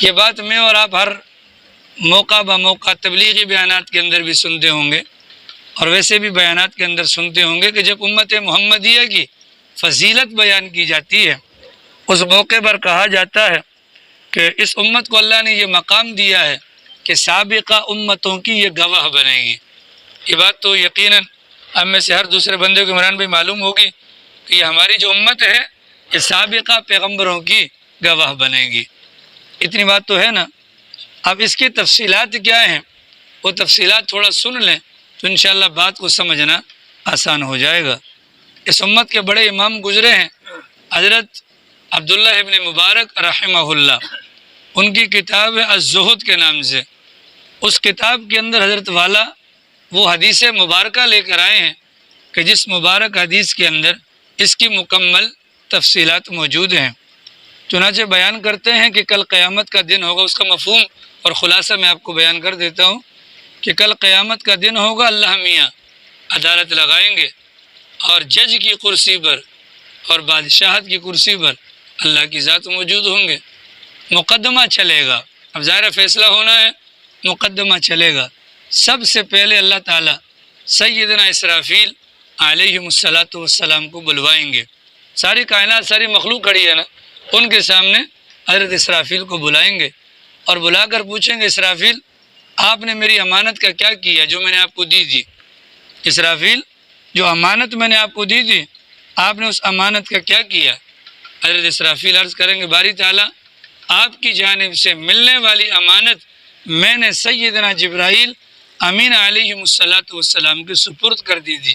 یہ بات میں اور آپ ہر موقع بموقع تبلیغی بیانات کے اندر بھی سنتے ہوں گے اور ویسے بھی بیانات کے اندر سنتے ہوں گے کہ جب امت محمدیہ کی فضیلت بیان کی جاتی ہے اس موقع پر کہا جاتا ہے کہ اس امت کو اللہ نے یہ مقام دیا ہے کہ سابقہ امتوں کی یہ گواہ بنے گی۔ یہ بات تو یقیناً ہم میں سے ہر دوسرے بندے کو عمران بھائی معلوم ہوگی کہ یہ ہماری جو امت ہے یہ سابقہ پیغمبروں کی گواہ بنے گی۔ اتنی بات تو ہے نا۔ اب اس کی تفصیلات کیا ہیں وہ تفصیلات تھوڑا سن لیں تو انشاءاللہ بات کو سمجھنا آسان ہو جائے گا۔ اس امت کے بڑے امام گزرے ہیں حضرت عبداللہ ابن مبارک رحمہ اللہ، ان کی کتاب ہے الزہد کے نام سے۔ اس کتاب کے اندر حضرت والا وہ حدیث مبارکہ لے کر آئے ہیں کہ جس مبارک حدیث کے اندر اس کی مکمل تفصیلات موجود ہیں۔ چنانچہ بیان کرتے ہیں کہ کل قیامت کا دن ہوگا، اس کا مفہوم اور خلاصہ میں آپ کو بیان کر دیتا ہوں کہ کل قیامت کا دن ہوگا، اللہ میاں عدالت لگائیں گے اور جج کی کرسی پر اور بادشاہت کی کرسی پر اللہ کی ذات موجود ہوں گے۔ مقدمہ چلے گا، اب ظاہر فیصلہ ہونا ہے، مقدمہ چلے گا۔ سب سے پہلے اللہ تعالیٰ سیدنا اسرافیل علیہ السلام کو بلوائیں گے۔ ساری کائنات، ساری مخلوق کھڑی ہے نا، ان کے سامنے حضرت اسرافیل کو بلائیں گے اور بلا کر پوچھیں گے اسرافیل آپ نے میری امانت کا کیا کیا جو میں نے آپ کو دی تھی؟ اسرافیل جو امانت میں نے آپ کو دی تھی آپ نے اس امانت کا کیا کیا؟ حضرت اسرافیل عرض کریں گے باری تعالیٰ آپ کی جانب سے ملنے والی امانت میں نے سیدنا جبرائیل امین علیہ السلام کے سپرد کر دی تھی۔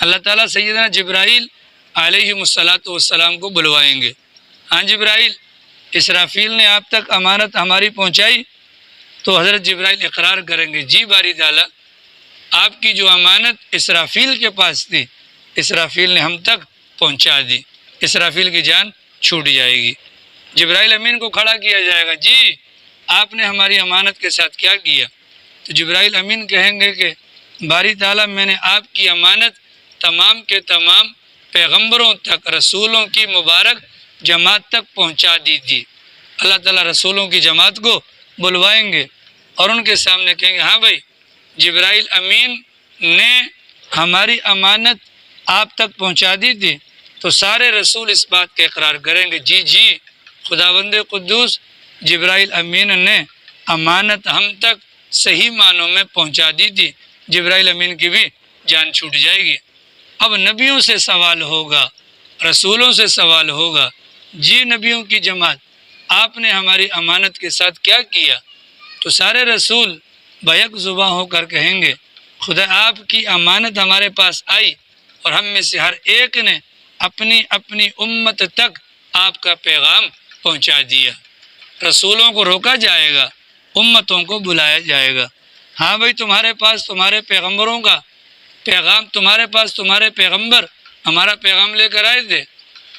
اللہ تعالیٰ سیدنا جبرائیل علیہ السلام کو بلوائیں گے۔ ہاں جبرائیل، اسرافیل نے آپ تک امانت ہماری پہنچائی؟ تو حضرت جبرائیل اقرار کریں گے جی باری تعالیٰ آپ کی جو امانت اسرافیل کے پاس تھی اسرافیل نے ہم تک پہنچا دی۔ اسرافیل کی جان چھوٹ جائے گی۔ جبرائیل امین کو کھڑا کیا جائے گا، جی آپ نے ہماری امانت کے ساتھ کیا کیا؟ تو جبرائیل امین کہیں گے کہ باری تعالیٰ میں نے آپ کی امانت تمام کے تمام پیغمبروں تک، رسولوں کی مبارک جماعت تک پہنچا دی تھی۔ اللہ تعالیٰ رسولوں کی جماعت کو بلوائیں گے اور ان کے سامنے کہیں گے ہاں بھائی جبرائیل امین نے ہماری امانت آپ تک پہنچا دی تھی۔ تو سارے رسول اس بات کا اقرار کریں گے جی خداوند قدوس جبرائیل امین نے امانت ہم تک صحیح معنوں میں پہنچا دی تھی۔ جبرائیل امین کی بھی جان چھوٹ جائے گی۔ اب نبیوں سے سوال ہوگا، رسولوں سے سوال ہوگا، جی نبیوں کی جماعت آپ نے ہماری امانت کے ساتھ کیا کیا؟ تو سارے رسول بیک زباں ہو کر کہیں گے خدا آپ کی امانت ہمارے پاس آئی اور ہم میں سے ہر ایک نے اپنی اپنی امت تک آپ کا پیغام پہنچا دیا۔ رسولوں کو روکا جائے گا، امتوں کو بلایا جائے گا، ہاں بھائی تمہارے پاس تمہارے پیغمبروں کا پیغام، تمہارے پاس تمہارے پیغمبر ہمارا پیغام لے کر آئے تھے۔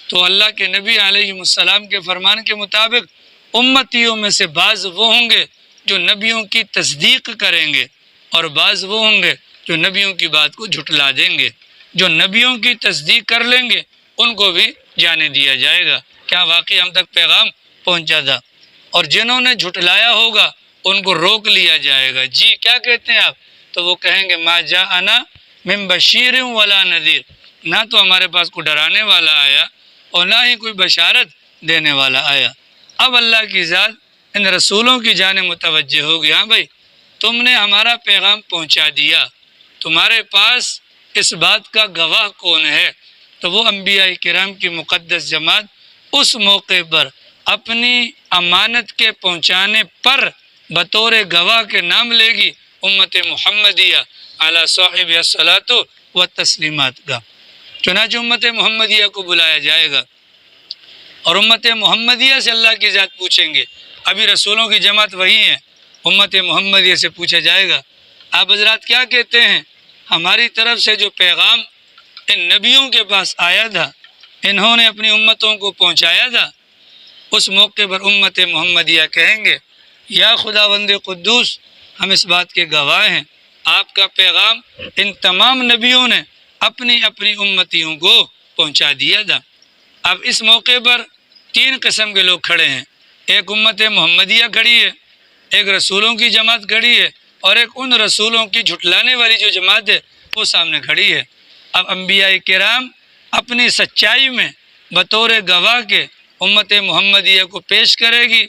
تو اللہ کے نبی علیہ السلام کے فرمان کے مطابق امتیوں میں سے بعض وہ ہوں گے جو نبیوں کی تصدیق کریں گے اور بعض وہ ہوں گے جو نبیوں کی بات کو جھٹلا دیں گے۔ جو نبیوں کی تصدیق کر لیں گے ان کو بھی جانے دیا جائے گا، کیا واقعی ہم تک پیغام پہنچا تھا، اور جنہوں نے جھٹلایا ہوگا ان کو روک لیا جائے گا، جی کیا کہتے ہیں آپ؟ تو وہ کہیں گے ما جاءنا من بشیر ولا نذیر، نہ تو ہمارے پاس کوئی ڈرانے والا آیا اور نہ ہی کوئی بشارت دینے والا آیا۔ اب اللہ کی ذات ان رسولوں کی جانب متوجہ ہوگی، ہاں بھائی تم نے ہمارا پیغام پہنچا دیا، تمہارے پاس اس بات کا گواہ کون ہے؟ تو وہ انبیاء کرام کی مقدس جماعت اس موقع پر اپنی امانت کے پہنچانے پر بطور گواہ کے نام لے گی امت محمدیہ علی صاحب الصلاۃ و تسلیمات کا۔ چنانچہ امت محمدیہ کو بلایا جائے گا اور امت محمدیہ سے اللہ کی ذات پوچھیں گے، ابھی رسولوں کی جماعت وہی ہے، امت محمدیہ سے پوچھا جائے گا آپ حضرات کیا کہتے ہیں؟ ہماری طرف سے جو پیغام ان نبیوں کے پاس آیا تھا انہوں نے اپنی امتوں کو پہنچایا تھا۔ اس موقع پر امت محمدیہ کہیں گے یا خداوند قدوس ہم اس بات کے گواہ ہیں آپ کا پیغام ان تمام نبیوں نے اپنی اپنی امتیوں کو پہنچا دیا تھا۔ اب اس موقع پر تین قسم کے لوگ کھڑے ہیں، ایک امت محمدیہ کھڑی ہے، ایک رسولوں کی جماعت کھڑی ہے، اور ایک ان رسولوں کی جھٹلانے والی جو جماعت ہے وہ سامنے کھڑی ہے۔ اب انبیاء کرام اپنی سچائی میں بطور گواہ کے امت محمدیہ کو پیش کرے گی۔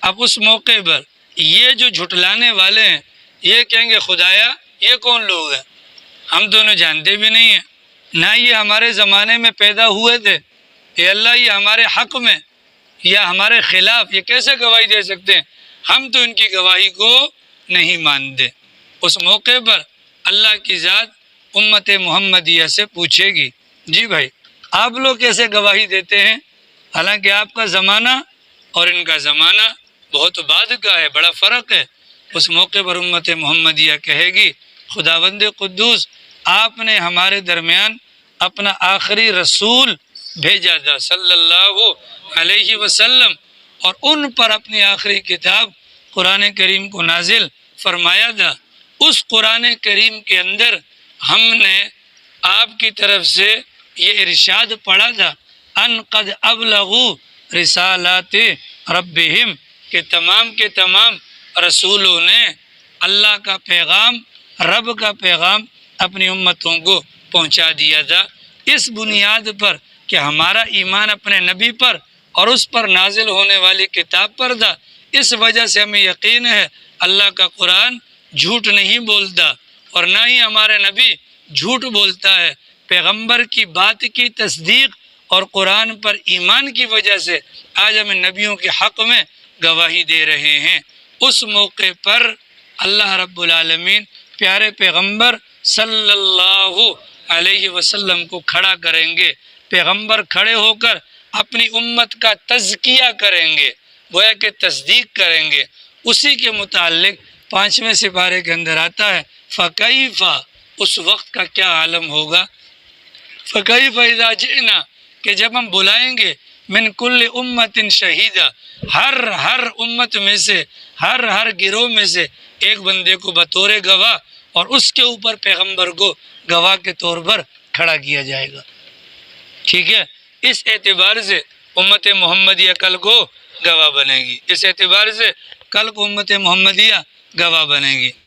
اب اس موقع پر یہ جو جھٹلانے والے ہیں یہ کہیں گے خدایا یہ کون لوگ ہیں، ہم تو انہیں جانتے بھی نہیں ہیں، نہ یہ ہمارے زمانے میں پیدا ہوئے تھے، اے اللہ یہ ہمارے حق میں یا ہمارے خلاف یہ کیسے گواہی دے سکتے ہیں، ہم تو ان کی گواہی کو نہیں مانتے۔ اس موقع پر اللہ کی ذات امت محمدیہ سے پوچھے گی جی بھائی آپ لوگ کیسے گواہی دیتے ہیں، حالانکہ آپ کا زمانہ اور ان کا زمانہ بہت بعد کا ہے، بڑا فرق ہے۔ اس موقع پر امت محمدیہ کہے گی خداوند قدوس آپ نے ہمارے درمیان اپنا آخری رسول بھیجا تھا صلی اللہ علیہ وسلم، اور ان پر اپنی آخری کتاب قرآن کریم کو نازل فرمایا تھا۔ اس قرآن کریم کے اندر ہم نے آپ کی طرف سے یہ ارشاد پڑھا تھا ان قد ابلغوا رسالات ربہم، کہ تمام کے تمام رسولوں نے اللہ کا پیغام، رب کا پیغام اپنی امتوں کو پہنچا دیا تھا۔ اس بنیاد پر کہ ہمارا ایمان اپنے نبی پر اور اس پر نازل ہونے والی کتاب پر تھا، اس وجہ سے ہمیں یقین ہے اللہ کا قرآن جھوٹ نہیں بولتا، اور نہ ہی ہمارے نبی جھوٹ بولتا ہے۔ پیغمبر کی بات کی تصدیق اور قرآن پر ایمان کی وجہ سے آج ہم نبیوں کے حق میں گواہی دے رہے ہیں۔ اس موقع پر اللہ رب العالمین پیارے پیغمبر صلی اللہ علیہ وسلم کو کھڑا کریں گے۔ پیغمبر کھڑے ہو کر اپنی امت کا تزکیہ کریں گے، گویا کہ تصدیق کریں گے۔ اسی کے متعلق 5ویں سپارے کے اندر آتا ہے فَكَيْفَ، اس وقت کا کیا عالم ہوگا، فَكَيْفَ إِذَا جِئْنَا، کہ جب ہم بلائیں گے من کل امت شہیدہ، ہر امت میں سے ہر گروہ میں سے ایک بندے کو بطور گواہ، اور اس کے اوپر پیغمبر کو گواہ کے طور پر کھڑا کیا جائے گا۔ ٹھیک ہے، اس اعتبار سے امت محمدیہ کل کو گواہ بنے گی، اس اعتبار سے کل کو امت محمدیہ گواہ بنے گی۔